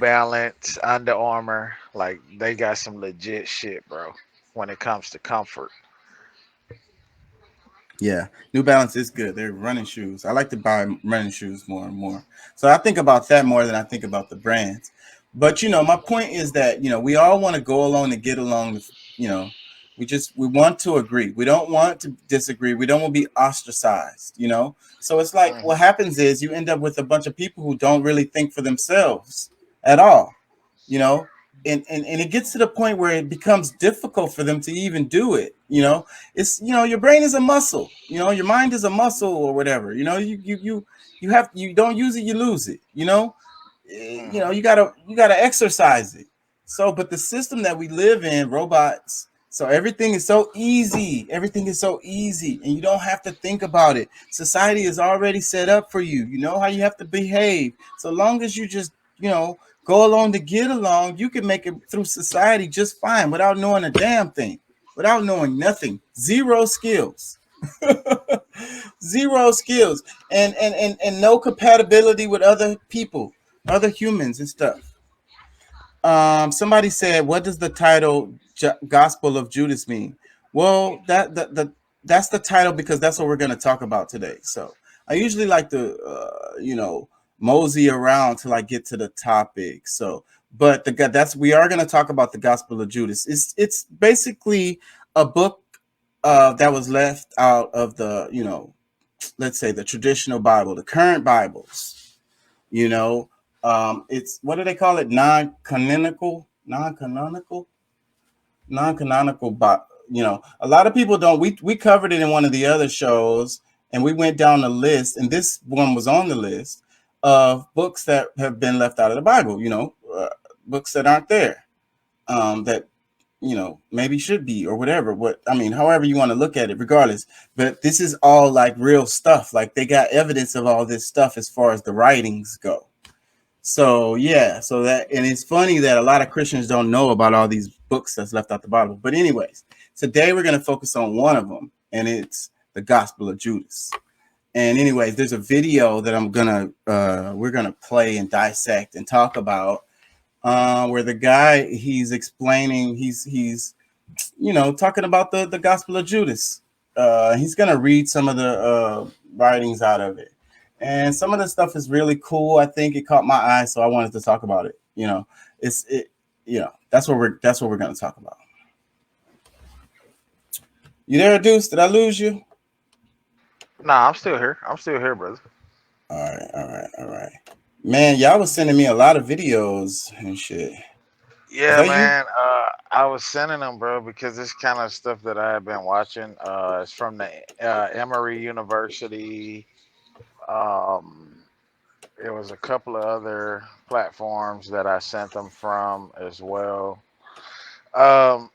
Balance, Under Armour, like they got some legit shit, bro. When it comes to comfort. Yeah, New Balance is good. They're running shoes. I like to buy running shoes more and more. So I think about that more than I think about the brands. But my point is that we all want to go along and get along. You know, we want to agree. We don't want to disagree. We don't want to be ostracized. So it's like what Hmm. happens is you end up with a bunch of people who don't really think for themselves at all. You know, and it gets to the point where it becomes difficult for them to even do it. It's your brain is a muscle, your mind is a muscle or whatever. You don't use it, you lose it. Hmm. You gotta exercise it. So but the system that we live in, robots, so everything is so easy and you don't have to think about it. Society is already set up for you. You know how you have to behave. So long as you just go along to get along, you can make it through society just fine without knowing a damn thing, without knowing nothing. Zero skills. Zero skills. And no compatibility with other people, other humans and stuff. Somebody said, what does the title Gospel of Judas mean? Well, that's the title because that's what we're going to talk about today. So I usually like to mosey around till I get to the topic. So but that's we are going to talk about the Gospel of Judas. It's basically a book that was left out of the let's say the traditional Bible, the current Bibles. You know, it's, what do they call it? Non-canonical. But a lot of people don't. We covered it in one of the other shows, and we went down the list, and this one was on the list of books that have been left out of the Bible. Books that aren't there, that maybe should be or whatever. What I mean, however you want to look at it, regardless. But this is all like real stuff. Like they got evidence of all this stuff as far as the writings go. So yeah, so that, and it's funny that a lot of Christians don't know about all these books that's left out the Bible. But anyways, today we're gonna focus on one of them, and it's the Gospel of Judas. And anyways, there's a video that we're gonna play and dissect and talk about, where the guy he's explaining he's talking about the Gospel of Judas. He's gonna read some of the writings out of it, and some of the stuff is really cool. I think it caught my eye, so I wanted to talk about it. It's it. That's what we're gonna talk about. You there, Deuce? Did I lose you? Nah, I'm still here. I'm still here, brother. All right, all right, all right. Man, y'all was sending me a lot of videos and shit. Was Yeah, that you? man. I was sending them, bro, because this kind of stuff that I have been watching. It's from the Emory University. Um, it was a couple of other platforms that I sent them from as well. Um,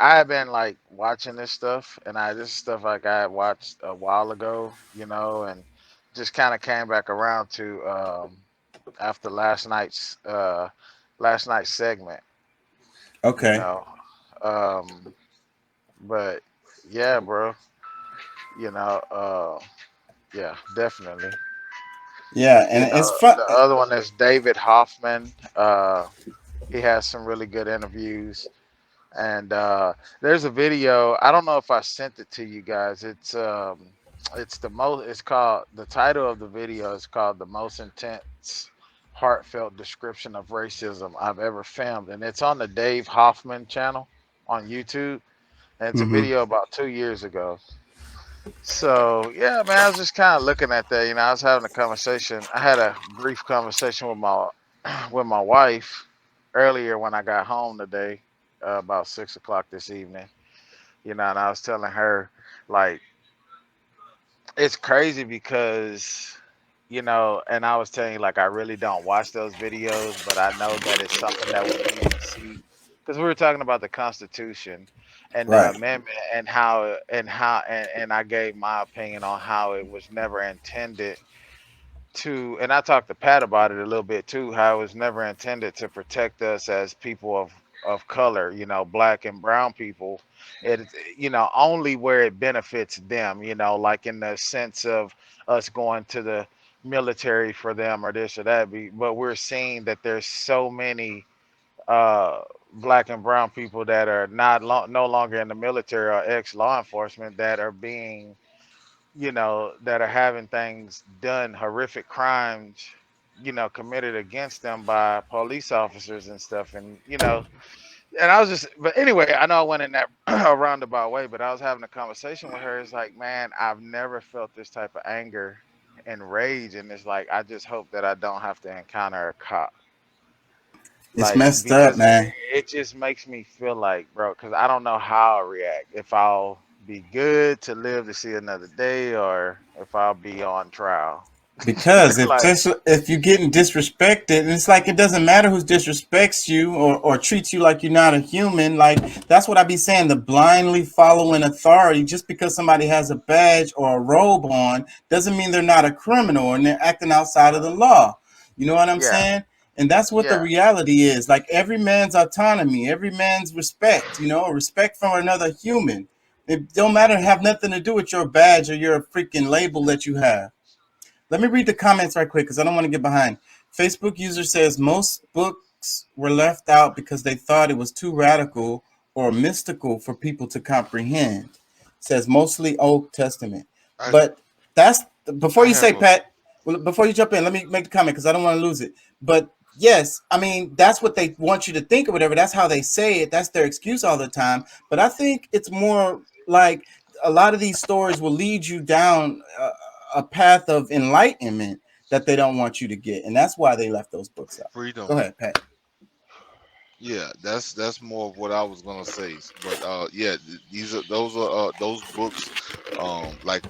I have been like watching this stuff, and this is stuff like I had watched a while ago, and just kind of came back around to after last night's segment, you Okay. know. Um, but yeah, bro, you know, uh, yeah, definitely. Yeah, and it's fun. The other one is David Hoffman. He has some really good interviews. And there's a video. I don't know if I sent it to you guys. It's the most. It's called, the title of the video is called "The Most Intense, Heartfelt Description of Racism I've Ever Filmed," and it's on the Dave Hoffman channel on YouTube. And it's a Hmm. video about 2 years ago. So yeah, man, I was just kind of looking at that. I was having a conversation. I had a brief conversation with my with my wife earlier when I got home today, about 6 o'clock this evening. And I was telling her, like, it's crazy because, and I was telling you, like, I really don't watch those videos, but I know that it's something that we need to see, because we were talking about the Constitution and the Right. amendment, and I gave my opinion on how it was never intended to, and I talked to Pat about it a little bit too, how it was never intended to protect us as people of color, black and brown people. It, only where it benefits them, like in the sense of us going to the military for them or this or that. But we're seeing that there's so many uh, black and brown people that are no longer in the military or ex law enforcement that are being, that are having things done, horrific crimes, committed against them by police officers and stuff. And I was just, but anyway, I know I went in that a roundabout way, but I was having a conversation with her. It's like, man, I've never felt this type of anger and rage. And it's like, I just hope that I don't have to encounter a cop. It's Like, messed up, because man. it just makes me feel like, bro, because I don't know how I'll react. If I'll be good to live to see another day or if I'll be on trial. Because Like, if you're getting disrespected, and it's like it doesn't matter who disrespects you or treats you like you're not a human. Like that's what I be saying. The blindly following authority just because somebody has a badge or a robe on doesn't mean they're not a criminal and they're acting outside of the law. You know what I'm yeah, saying? And that's what the yeah. reality is. Like every man's autonomy, every man's respect. Respect for another human. It don't matter. Have nothing to do with your badge or your freaking label that you have. Let me read the comments right quick because I don't want to get behind. Facebook user says most books were left out because they thought it was too radical or mystical for people to comprehend. It says mostly Old Testament. I But that's before I you say, have a Pat, well, before you jump in, let me make the comment because I don't want to lose it. But yes, I mean, that's what they want you to think or whatever. That's how they say it. That's their excuse all the time. But I think it's more like a lot of these stories will lead you down a path of enlightenment that they don't want you to get, and that's why they left those books out. Go freedom. ahead, Pat. Yeah, that's more of what I was gonna say. But yeah, these are those books, like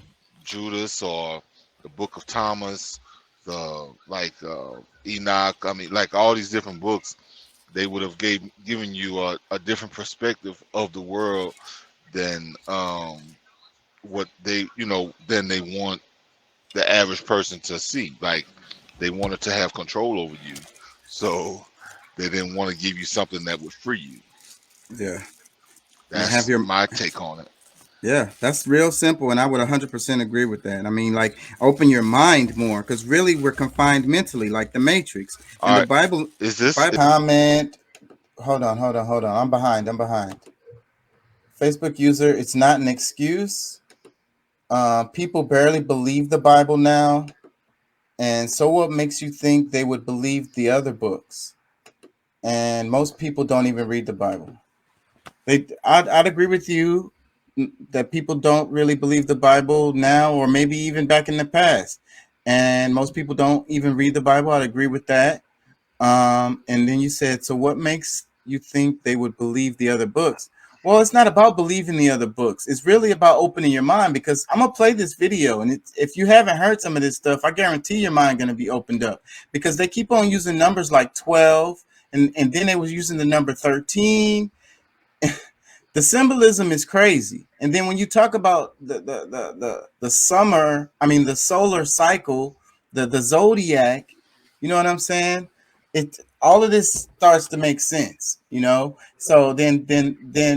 Judas or the Book of Thomas, the like Enoch. I mean, like all these different books, they would have given you a different perspective of the world than what they than they want the average person to see. Like they wanted to have control over you, so they didn't want to give you something that would free you. Yeah, and have That's your my take on it. yeah. That's real simple, and I would 100% agree with that. I mean, like open your mind more because really we're confined mentally, like the Matrix and All the right, Bible. is The this? Bible comment. Hold on. I'm behind. Facebook user. It's not an excuse. People barely believe the Bible now, and so what makes you think they would believe the other books? And most people don't even read the Bible. I'd agree with you that people don't really believe the Bible now, or maybe even back in the past. And most people don't even read the Bible. I'd agree with that. And then you said, so what makes you think they would believe the other books? Well, it's not about believing the other books. It's really about opening your mind because I'm gonna play this video, and if you haven't heard some of this stuff, I guarantee your mind gonna be opened up because they keep on using numbers like 12, and then they was using the number 13. The symbolism is crazy. And then when you talk about the summer, I mean the solar cycle, the zodiac, you know what I'm saying? It all of this starts to make sense. So then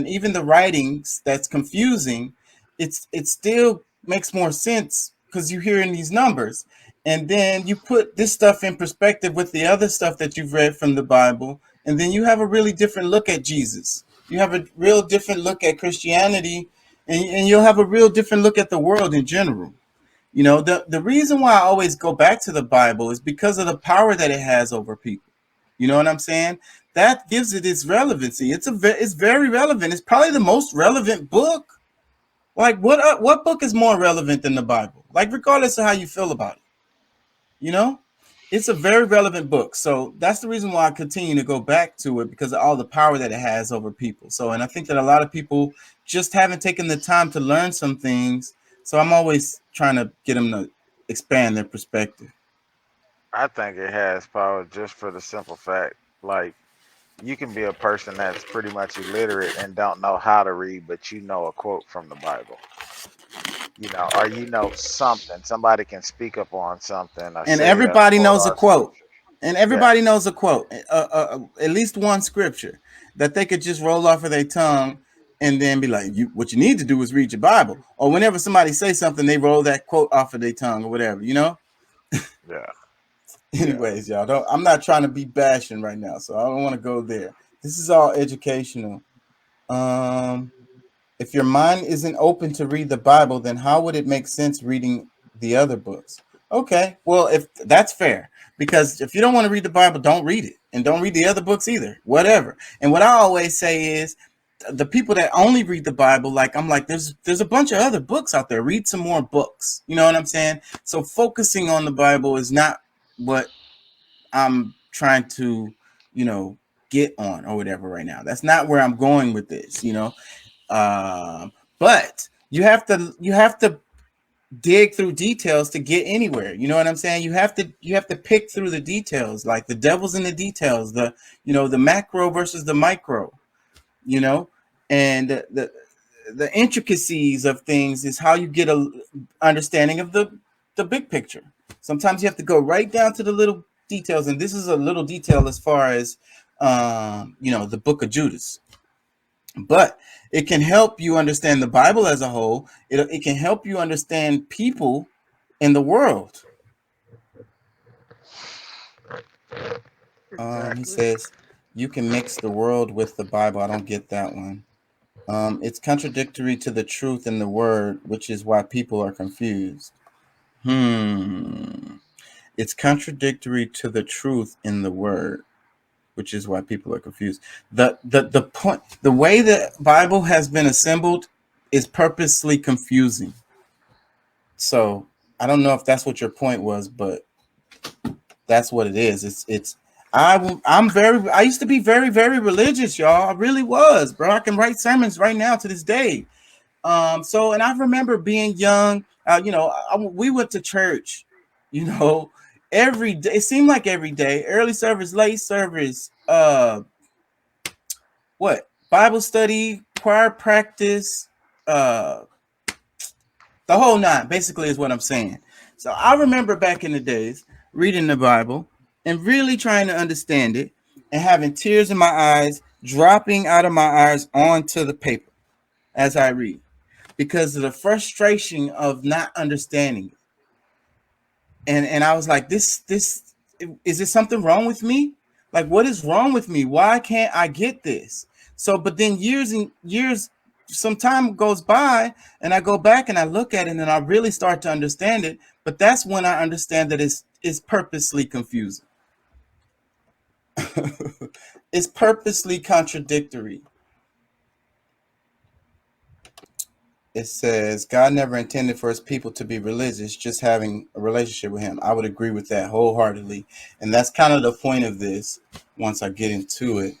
even the writings that's confusing, it still makes more sense because you're hearing these numbers. And then you put this stuff in perspective with the other stuff that you've read from the Bible, and then you have a really different look at Jesus. You have a real different look at Christianity, and you'll have a real different look at the world in general. The reason why I always go back to the Bible is because of the power that it has over people. You know what I'm saying? That gives it its relevancy. It's very relevant. It's probably the most relevant book. Like what book is more relevant than the Bible? Like regardless of how you feel about it, you know? It's a very relevant book. So that's the reason why I continue to go back to it because of all the power that it has over people. So, and I think that a lot of people just haven't taken the time to learn some things. So I'm always trying to get them to expand their perspective. I think it has power just for the simple fact, like, you can be a person that's pretty much illiterate and don't know how to read, but you know a quote from the Bible, or something. Somebody can speak up on something or And say a everybody quote knows a or a quote. scripture. And Yeah, everybody knows a quote, at least one scripture that they could just roll off of their tongue and then be like, what you need to do is read your Bible. Or whenever somebody say something, they roll that quote off of their tongue or whatever. Yeah. Yeah. Anyways, y'all, don't. I'm not trying to be bashing right now, so I don't want to go there. This is all educational. Um, if your mind isn't open to read the Bible, then how would it make sense reading the other books? Okay, well, if that's fair, because if you don't want to read the Bible, don't read it, and don't read the other books either. Whatever. And what I always say is, the people that only read the Bible, like I'm like, there's a bunch of other books out there. Read some more books. You know what I'm saying? So focusing on the Bible is not what I'm trying to, you know, get on or whatever right now. That's not where I'm going with this, you know. But you have to dig through details to get anywhere. You know what I'm saying? You have to pick through the details, like the devil's in the details, the macro versus the micro, you know, and the intricacies of things is how you get a understanding of the big picture. Sometimes you have to go right down to the little details, and this is a little detail as far as the book of Judas. But it can help you understand the Bible as a whole. It can help you understand people in the world. He Exactly. says you can mix the world with the Bible. I don't get that one. It's contradictory to the truth in the word, which is why people are confused. Hmm. It's contradictory to the truth in the word, which is why people are confused. The point, the way the Bible has been assembled is purposely confusing. So I don't know if that's what your point was, but that's what it is. I used to be very, very religious, y'all. I really was, bro. I can write sermons right now to this day. And I remember being young. We went to church, you know, every day. It seemed like every day, early service, late service, what Bible study, choir practice, uh, the whole nine. Basically, is what I'm saying. So I remember back in the days reading the Bible and really trying to understand it, and having tears in my eyes, dropping out of my eyes onto the paper as I read, because of the frustration of not understanding it. And I was like, this is this something wrong with me? Like, what is wrong with me? Why can't I get this? So, but then years and years, some time goes by, and I go back and I look at it, and I really start to understand it. But that's when I understand that it's purposely confusing. It's purposely contradictory. It says God never intended for his people to be religious, just having a relationship with him. I would agree with that wholeheartedly. And that's kind of the point of this once I get into it.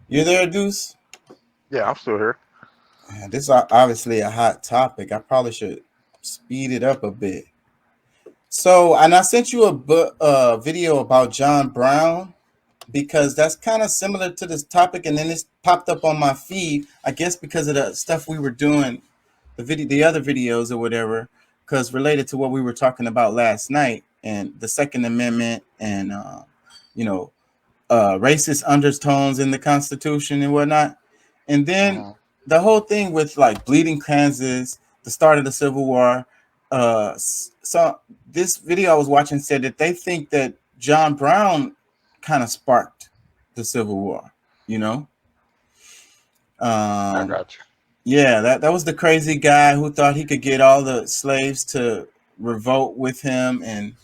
You there, Deuce? Yeah, I'm still here. This is obviously a hot topic. I probably should speed it up a bit. So, and I sent you a video about John Brown, because that's kind of similar to this topic. And then it's popped up on my feed, I guess because of the stuff we were doing, the other videos or whatever, because related to what we were talking about last night, and the Second Amendment, and you know racist undertones in the Constitution and whatnot. And then Hmm. the whole thing with like bleeding Kansas, the start of the Civil War. So this video I was watching said that they think that John Brown kind of sparked the Civil War. You know, I um, got you. yeah, that was the crazy guy who thought he could get all the slaves to revolt with him, and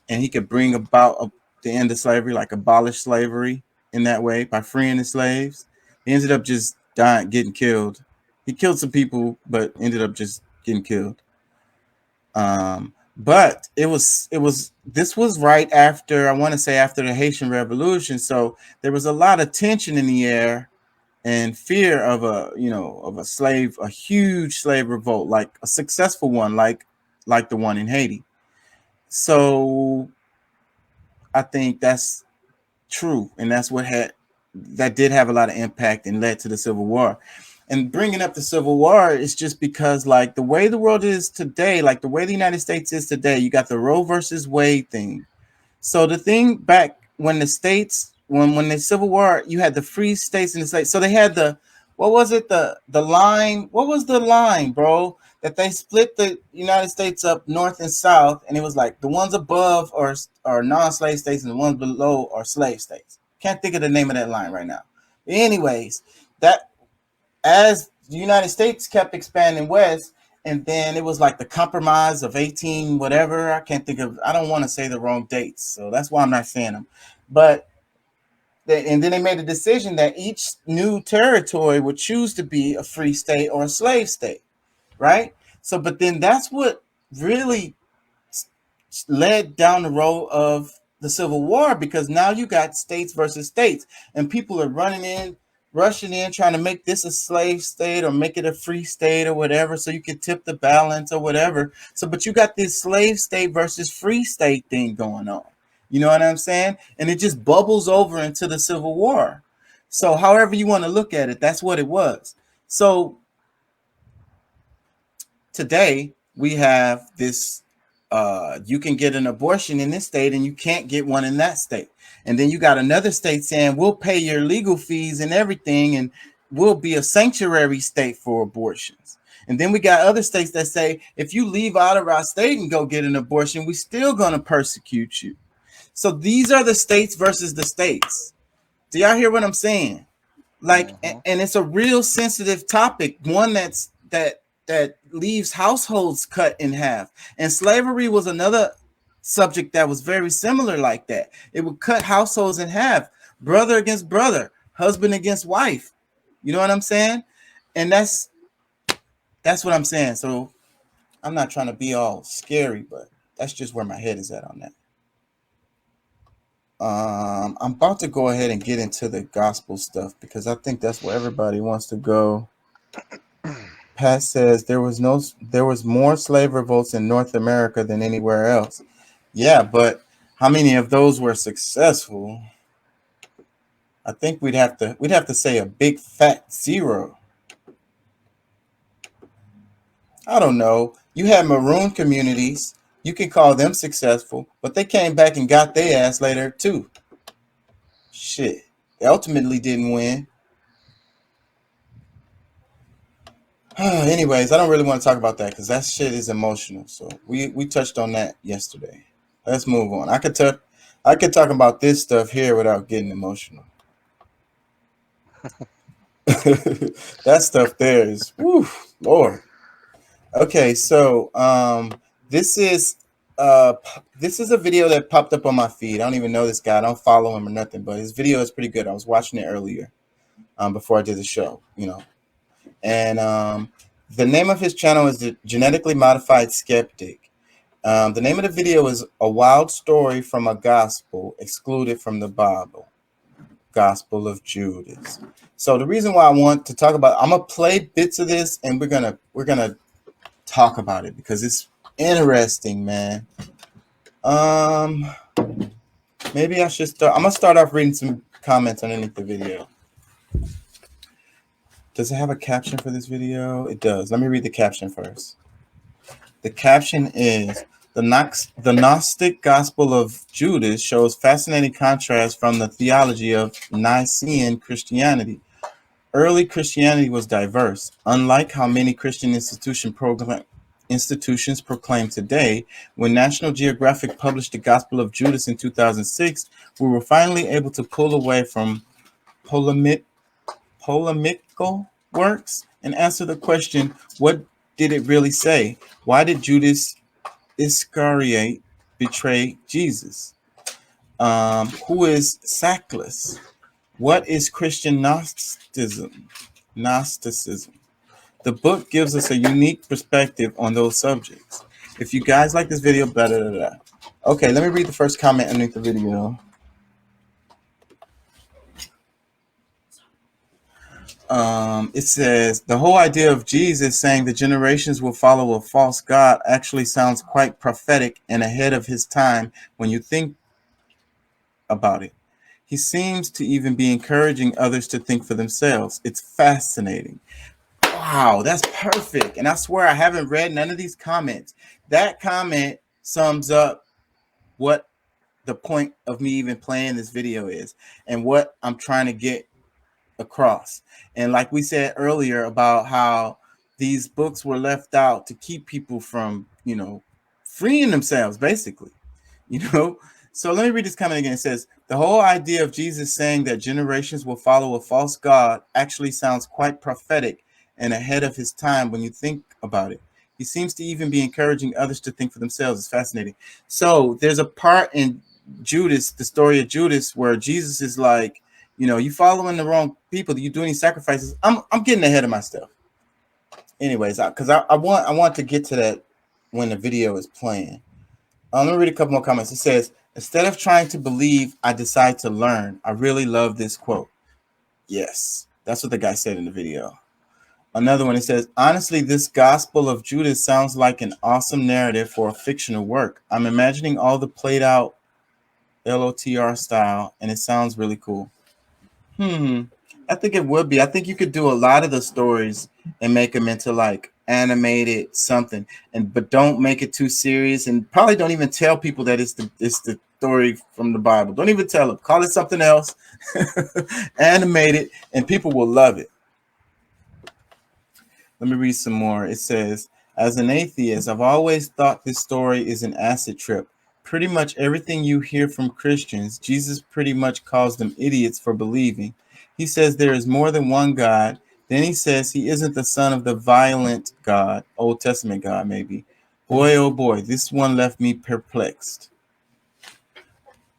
he could bring about the end of slavery, like abolish slavery in that way by freeing the slaves. He ended up just dying, getting killed. He killed some people, but ended up just getting killed. But it was this was right after, I want to say, after the Haitian Revolution, so there was a lot of tension in the air and fear of a huge slave revolt, like a successful one, like the one in Haiti. So I think that's true, and that's that did have a lot of impact and led to the Civil War. And bringing up the Civil War is just because, like, the way the world is today, like the way the United States is today, you got the Roe versus Wade thing. So the thing back when the states, when the Civil War, you had the free states and the states. So they had what was it? The line. What was the line, bro? That they split the United States up north and south, and it was like the ones above are non-slave states, and the ones below are slave states. Can't think of the name of that line right now. But anyways, that as the United States kept expanding west, and then it was like the compromise of 18 whatever. I can't think of. I don't want to say the wrong dates, so that's why I'm not saying them. But and then they made a decision that each new territory would choose to be a free state or a slave state, right? So, but then that's what really led down the road of the Civil War, because now you got states versus states, and people are rushing in, trying to make this a slave state or make it a free state or whatever, so you can tip the balance or whatever. So, but you got this slave state versus free state thing going on. You know what I'm saying? And it just bubbles over into the Civil War. So, however you want to look at it, that's what it was. So, today we have this you can get an abortion in this state and you can't get one in that state, and then you got another state saying we'll pay your legal fees and everything, and we'll be a sanctuary state for abortions. And then we got other states that say if you leave out of our state and go get an abortion, we still gonna persecute you. So these are the states versus the states. Do y'all hear what I'm saying? Like, Mm-hmm. and it's a real sensitive topic, one that leaves households cut in half. And slavery was another subject that was very similar like that. It would cut households in half, brother against brother, husband against wife. You know what I'm saying? And that's what I'm saying. So I'm not trying to be all scary, but that's just where my head is at on that. I'm about to go ahead and get into the gospel stuff because I think that's where everybody wants to go. Pat says there was more slave revolts in North America than anywhere else. Yeah, but how many of those were successful? I think we'd have to say a big fat zero. I don't know. You had maroon communities. You can call them successful, but they came back and got their ass later too. Shit. They ultimately didn't win. Anyways, I don't really want to talk about that because that shit is emotional. So we touched on that yesterday. Let's move on. I could talk about this stuff here without getting emotional. That stuff there is, whew, Lord. Okay, so this is this is a video that popped up on my feed. I don't even know this guy. I don't follow him or nothing, but his video is pretty good. I was watching it earlier, before I did the show. And the name of his channel is the Genetically Modified Skeptic. The name of the video is A Wild Story from a Gospel Excluded from the Bible, Gospel of Judas. So the reason why I want to talk about, I'm gonna play bits of this, and we're gonna talk about it because it's interesting, man. Maybe I should start. I'm gonna start off reading some comments underneath the video. Does it have a caption for this video? It does. Let me read the caption first. The caption is, the Gnostic Gospel of Judas shows fascinating contrast from the theology of Nicene Christianity. Early Christianity was diverse. Unlike how many Christian institutions proclaim today, when National Geographic published the Gospel of Judas in 2006, we were finally able to pull away from polemical works and answer the question, what did it really say? Why did Judas Iscariot betray Jesus? Who is sackless? What is Christian Gnosticism? The book gives us a unique perspective on those subjects. If you guys like this video, blah, blah, blah, blah. Okay, let me read the first comment underneath the video. It says, the whole idea of Jesus saying the generations will follow a false god actually sounds quite prophetic and ahead of his time when you think about it. He seems to even be encouraging others to think for themselves. It's fascinating. Wow, that's perfect. And I swear I haven't read none of these comments. That comment sums up what the point of me even playing this video is and what I'm trying to get across. And like we said earlier about how these books were left out to keep people from, freeing themselves, basically, you know. So let me read this comment again. It says, the whole idea of Jesus saying that generations will follow a false God actually sounds quite prophetic and ahead of his time when you think about it. He seems to even be encouraging others to think for themselves. It's fascinating. So there's a part in Judas, the story of Judas, where Jesus is like, you following the wrong people. You doing these sacrifices. I'm getting ahead of myself. Anyways, because I want to get to that when the video is playing. Let me read a couple more comments. It says, instead of trying to believe, I decide to learn. I really love this quote. Yes, that's what the guy said in the video. Another one, it says, honestly, this Gospel of Judas sounds like an awesome narrative for a fictional work. I'm imagining all the played out LOTR style, and it sounds really cool. I think it would be. I think you could do a lot of the stories and make them into like animated something, but don't make it too serious, and probably don't even tell people that it's the story from the Bible. Don't even tell them. Call it something else, animate it, and people will love it. Let me read some more. It says, as an atheist, I've always thought this story is an acid trip. Pretty much everything you hear from Christians, Jesus pretty much calls them idiots for believing. He says there is more than one God. Then he says he isn't the son of the violent God, Old Testament God, maybe. Boy, oh boy, this one left me perplexed.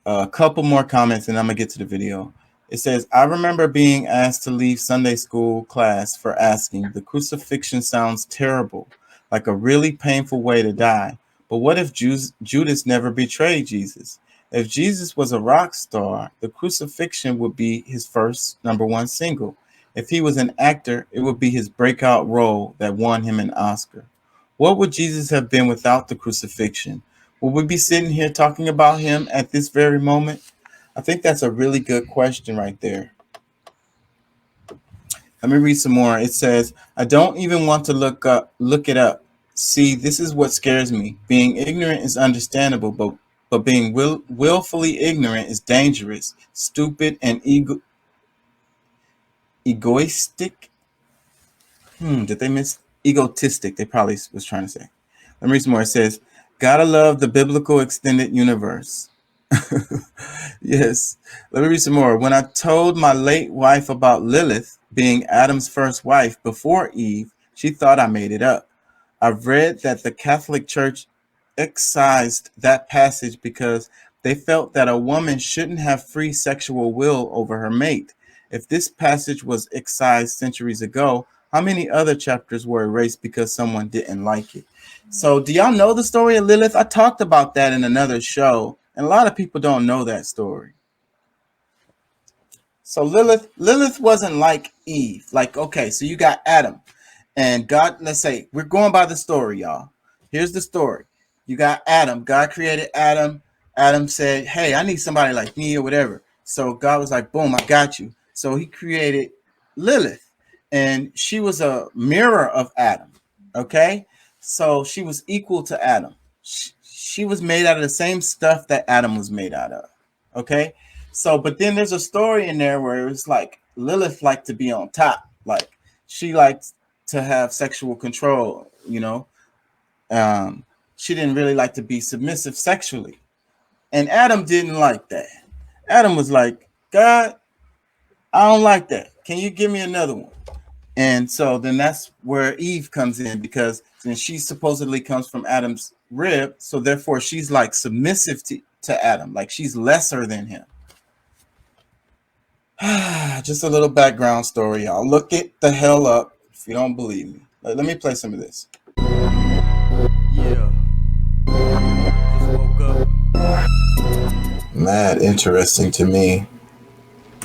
A couple more comments and I'm going to get to the video. It says, I remember being asked to leave Sunday school class for asking, the crucifixion sounds terrible, like a really painful way to die. But what if Judas never betrayed Jesus? If Jesus was a rock star, the crucifixion would be his first #1 single. If he was an actor, it would be his breakout role that won him an Oscar. What would Jesus have been without the crucifixion? Will we be sitting here talking about him at this very moment? I think that's a really good question right there. Let me read some more. It says, I don't even want to look it up. See, this is what scares me. Being ignorant is understandable, but being willfully ignorant is dangerous, stupid, and egoistic. Did they miss egotistic? They probably was trying to say. Let me read some more. It says, gotta love the biblical extended universe. Yes. Let me read some more. When I told my late wife about Lilith being Adam's first wife before Eve, she thought I made it up. I've read that the Catholic Church excised that passage because they felt that a woman shouldn't have free sexual will over her mate. If this passage was excised centuries ago, how many other chapters were erased because someone didn't like it? So do y'all know the story of Lilith? I talked about that in another show, and a lot of people don't know that story. So Lilith wasn't like Eve. Like, okay, so you got Adam and God. Let's say we're going by the story, y'all. Here's the story. You got Adam. God created Adam. Adam said, hey, I need somebody like me or whatever. So God was like, boom, I got you. So he created Lilith, and she was a mirror of Adam. Okay. So she was equal to Adam. She was made out of the same stuff that Adam was made out of. Okay. So, but then there's a story in there where it's like Lilith liked to be on top. Like she liked to have sexual control, she didn't really like to be submissive sexually. And Adam didn't like that. Adam was like, God, I don't like that. Can you give me another one? And so then that's where Eve comes in, because then she supposedly comes from Adam's rib. So therefore she's like submissive to Adam, like she's lesser than him. Just a little background story, y'all. Look it the hell up if you don't believe me. Let me play some of this. Yeah. Just woke up. Mad interesting to me.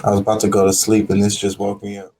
I was about to go to sleep and this just woke me up.